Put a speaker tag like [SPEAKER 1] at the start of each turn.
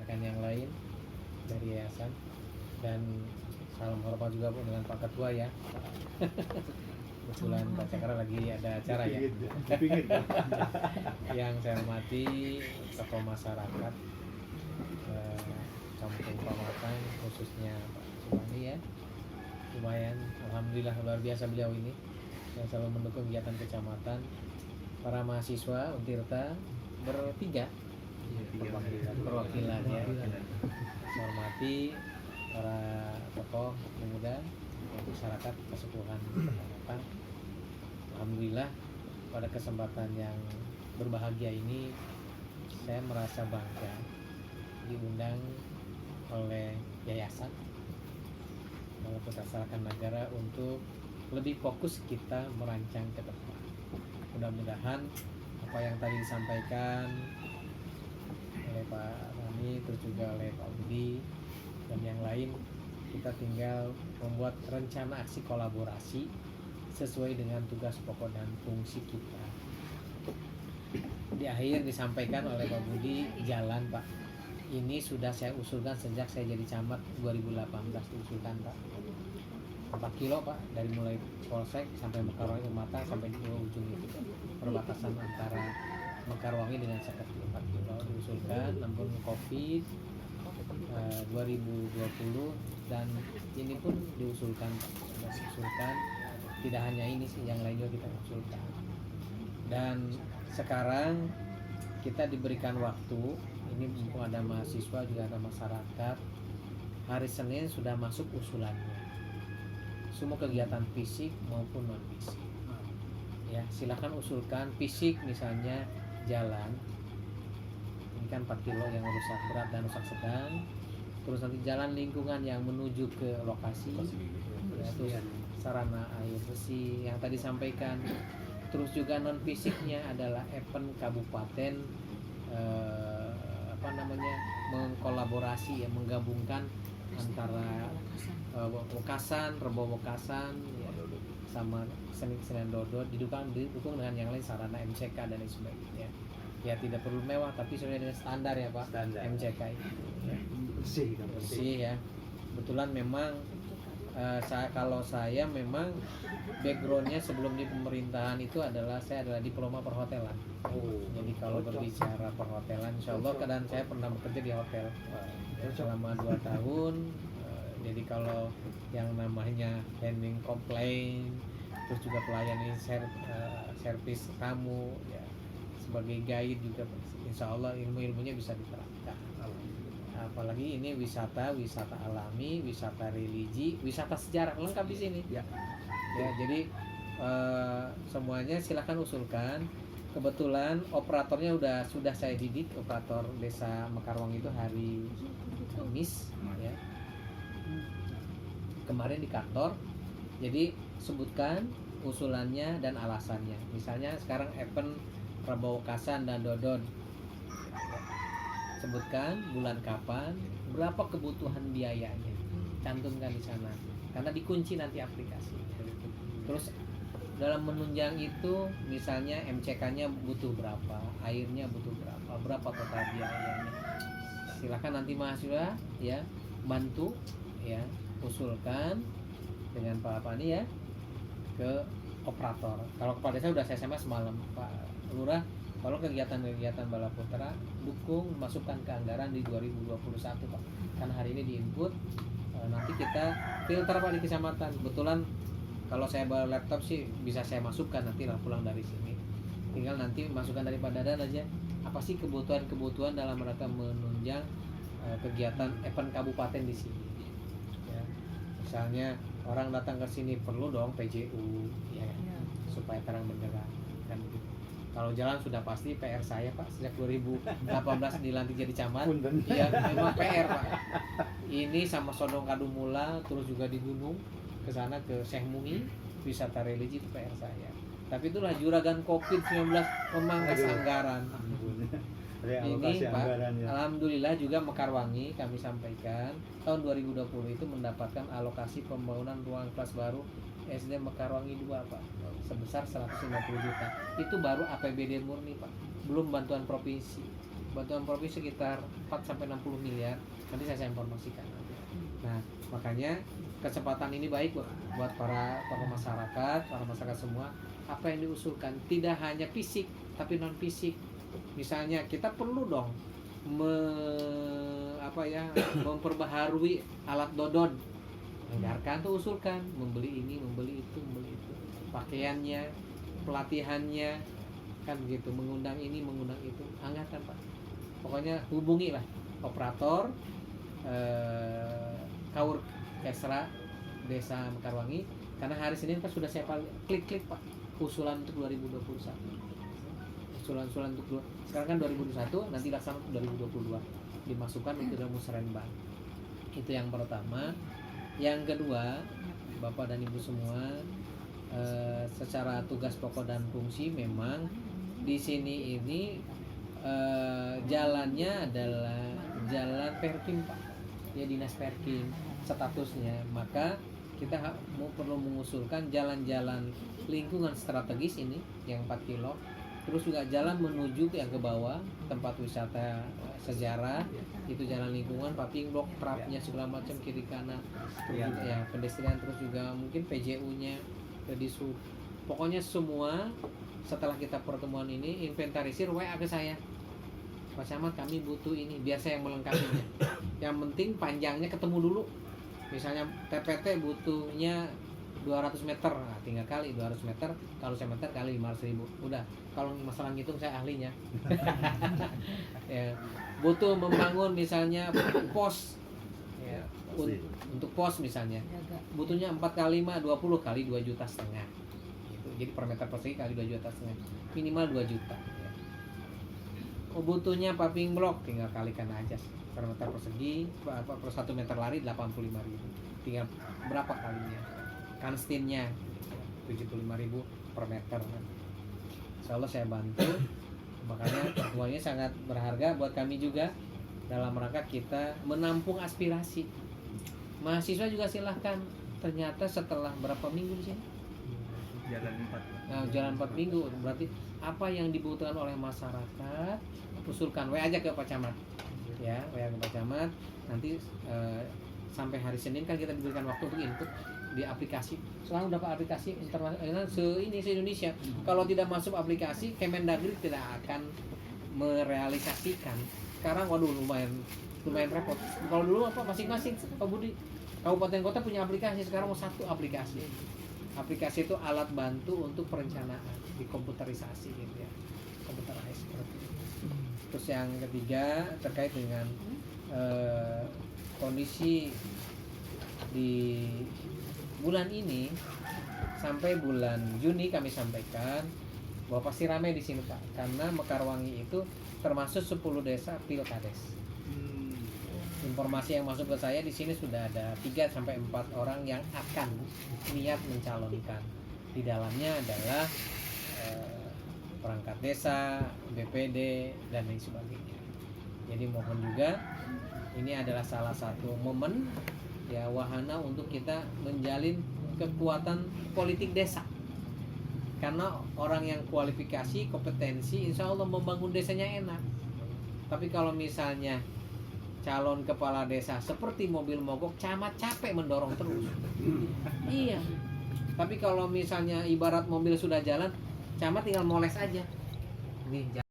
[SPEAKER 1] rekan yang lain dari yayasan, dan salam hormat juga Bu dengan Pak Ketua ya. Kebetulan Pak Cakra lagi ada acara ya. Yang saya hormati tokoh masyarakat Kampung Pamatang, khususnya Pak Subani ya. Lumayan, alhamdulillah luar biasa beliau ini yang selalu mendukung kegiatan kecamatan. Para mahasiswa Untirta bertiga perwakilan ya. Saya hormati para tokoh pemuda masyarakat kesepuhan kecamatan. Alhamdulillah pada kesempatan yang berbahagia ini saya merasa bangga diundang oleh yayasan Balapur Tarakan Nagara untuk lebih fokus kita merancang ke depan. Mudah-mudahan apa yang tadi disampaikan oleh Pak Rani, terus juga oleh Pak Budi dan yang lain, kita tinggal membuat rencana aksi kolaborasi sesuai dengan tugas pokok dan fungsi kita. Di akhir disampaikan oleh Pak Budi, jalan Pak, ini sudah saya usulkan sejak saya jadi camat 2018 diusulkan Pak. 4 kilo Pak, dari mulai Polsek sampai Mekarwangi Matang sampai di ujung itu perbatasan antara Mekarwangi dengan Seketi, 4 kilo diusulkan. Namun Covid 2020 dan ini pun diusulkan Pak, sudah diusulkan. Tidak hanya ini sih, yang lainnya kita usulkan. Dan sekarang kita diberikan waktu, ini mumpung ada mahasiswa juga ada masyarakat, hari Senin sudah masuk usulannya, semua kegiatan fisik maupun non fisik ya, silakan usulkan. Fisik misalnya jalan, ini kan 4 kilo yang rusak berat dan rusak sedang, terus nanti jalan lingkungan yang menuju ke lokasi ya, terus sarana air bersih yang tadi sampaikan. Terus juga non fisiknya adalah event kabupaten mengkolaborasi ya, menggabungkan antara Wekasan, Rebo Wekasan ya, sama Senen Dodot, didukung dengan yang lain sarana MCK dan lain sebagainya. Ya tidak perlu mewah tapi sesuai dengan standar ya Pak. Standar. MCK itu ya. Bersih ya. Kebetulan memang kalau saya memang backgroundnya sebelum di pemerintahan itu saya adalah diploma perhotelan. Jadi kalau berbicara perhotelan, insya Allah dan saya pernah bekerja di hotel selama 2 tahun. Jadi kalau yang namanya handling komplain, terus juga pelayanan servis tamu ya, sebagai guide juga, insya Allah ilmunya bisa diterapkan. Apalagi ini wisata alami, wisata religi, wisata sejarah, lengkap di sini ya. Jadi semuanya silakan usulkan. Kebetulan operatornya sudah saya didik, operator desa Mekarwangi itu hari Kamis ya, kemarin di kantor. Jadi sebutkan usulannya dan alasannya. Misalnya sekarang event Rebo Wekasan dan Dodon, sebutkan bulan kapan, berapa kebutuhan biayanya, cantumkan di sana karena dikunci nanti aplikasi. Terus dalam menunjang itu misalnya MCK-nya butuh berapa, airnya butuh berapa total biayanya. Silakan nanti mahasiswa ya bantu ya, usulkan dengan Pak Pani ya ke operator. Kalau kepala desa udah saya SMS malam, Pak Lurah, kalau kegiatan-kegiatan Balaputra dukung, masukkan ke anggaran di 2021 Pak. Kan hari ini diinput, nanti kita filter Pak di kecamatan. Kebetulan kalau saya bawa laptop sih bisa saya masukkan nanti lah pulang dari sini. Tinggal nanti masukkan dari Pak Dadan aja. Apa sih kebutuhan dalam rangka menunjang kegiatan event kabupaten di sini. Ya. Misalnya orang datang ke sini perlu dong PJU ya, supaya terang benderang kan gitu. Kalau jalan sudah pasti PR saya Pak, sejak 2018 dilantik jadi camat. Iya, memang PR Pak. Ini sama Sodong Kadumula, terus juga di gunung ke sana ke Syekh Mungi, wisata religi itu PR saya. Tapi itulah juragan Covid-19 memangkas anggaran. Ini Pak, alhamdulillah juga Mekarwangi kami sampaikan tahun 2020 itu mendapatkan alokasi pembangunan ruang kelas baru SD Mekarwangi 2 Pak, sebesar 150 juta. Itu baru APBD murni Pak, belum bantuan provinsi, bantuan provinsi sekitar 4-60 miliar. Nanti saya informasikan. Nah, makanya kesempatan ini baik buat para masyarakat semua. Apa yang diusulkan tidak hanya fisik tapi non fisik. Misalnya kita perlu dong memperbaharui alat dodon. Anggarkan tuh, usulkan membeli ini, membeli itu, pakaiannya, pelatihannya, kan gitu, mengundang ini, mengundang itu, anggarkan Pak. Pokoknya hubungi lah operator Kaur Kesra Desa Mekarwangi, karena hari Senin kan sudah saya klik Pak usulan untuk 2021. Usulan untuk sekarang kan 2021, nanti laksana untuk 2022 dimasukkan untuk dalam musrenbang. Itu yang pertama. Yang kedua, Bapak dan Ibu semua, secara tugas pokok dan fungsi memang di sini ini jalannya adalah jalan Perkim Pak, ya dinas Perkim statusnya. Maka kita perlu mengusulkan jalan-jalan lingkungan strategis ini yang 4 kilo, terus juga jalan menuju yang ke bawah tempat wisata sejarah, itu jalan lingkungan, paving block, trapnya segala macam kiri kanan, terus juga ya pedestrian, terus juga mungkin PJU-nya, Pedisub. Pokoknya semua setelah kita pertemuan ini inventarisir, WA ke saya, Pak Camat kami butuh ini, biar saya yang melengkapinya. Yang penting panjangnya ketemu dulu. Misalnya TPT butuhnya 200 meter, nah, tinggal kali 200 meter, kalau 1 meter kali 500.000. Udah, kalau masalah ngitung saya ahlinya. Ya, butuh membangun misalnya pos, ya, untuk pos misalnya, butuhnya 4 kali 5, 20 kali 2,5 juta. Gitu. Jadi per meter persegi kali 2,5 juta, minimal 2 juta. Ya. Butuhnya paving block, tinggal kalikan aja per meter persegi, per 1 meter lari 85.000. Tinggal berapa kalinya? Kanstinnya 75.000 per meter. Insya Allah saya bantu. Makanya pertemuannya sangat berharga buat kami juga dalam rangka kita menampung aspirasi mahasiswa juga. Silahkan. Ternyata setelah berapa minggu di sini? Jalan 4 minggu. Berarti apa yang dibutuhkan oleh masyarakat, usulkan, WA aja ke Pak Camat. Ya, WA ke Pak Camat. Nanti sampai hari Senin kan kita diberikan waktu untuk input di aplikasi. Selalu dapat aplikasi internasional se-Indonesia. Kalau tidak masuk aplikasi, Kemendagri tidak akan merealisasikan. Sekarang waduh lumayan repot. Kalau dulu apa masing-masing Pak Budi, kabupaten kota punya aplikasi, sekarang mau satu aplikasi. Aplikasi itu alat bantu untuk perencanaan, dikomputerisasi gitu ya. Computerized seperti itu. Terus yang ketiga terkait dengan kondisi di bulan ini sampai bulan Juni kami sampaikan bahwa pasti ramai di sini Pak, karena Mekarwangi itu termasuk 10 desa pilkades. Informasi yang masuk ke saya di sini sudah ada 3-4 orang yang akan niat mencalonkan. Di dalamnya adalah perangkat desa, BPD dan lain sebagainya. Jadi mohon juga ini adalah salah satu momen ya, wahana untuk kita menjalin kekuatan politik desa. Karena orang yang kualifikasi, kompetensi, insya Allah membangun desanya enak. Tapi kalau misalnya calon kepala desa seperti mobil mogok, camat capek mendorong terus. Iya. Tapi kalau misalnya ibarat mobil sudah jalan, camat tinggal moles aja. Nih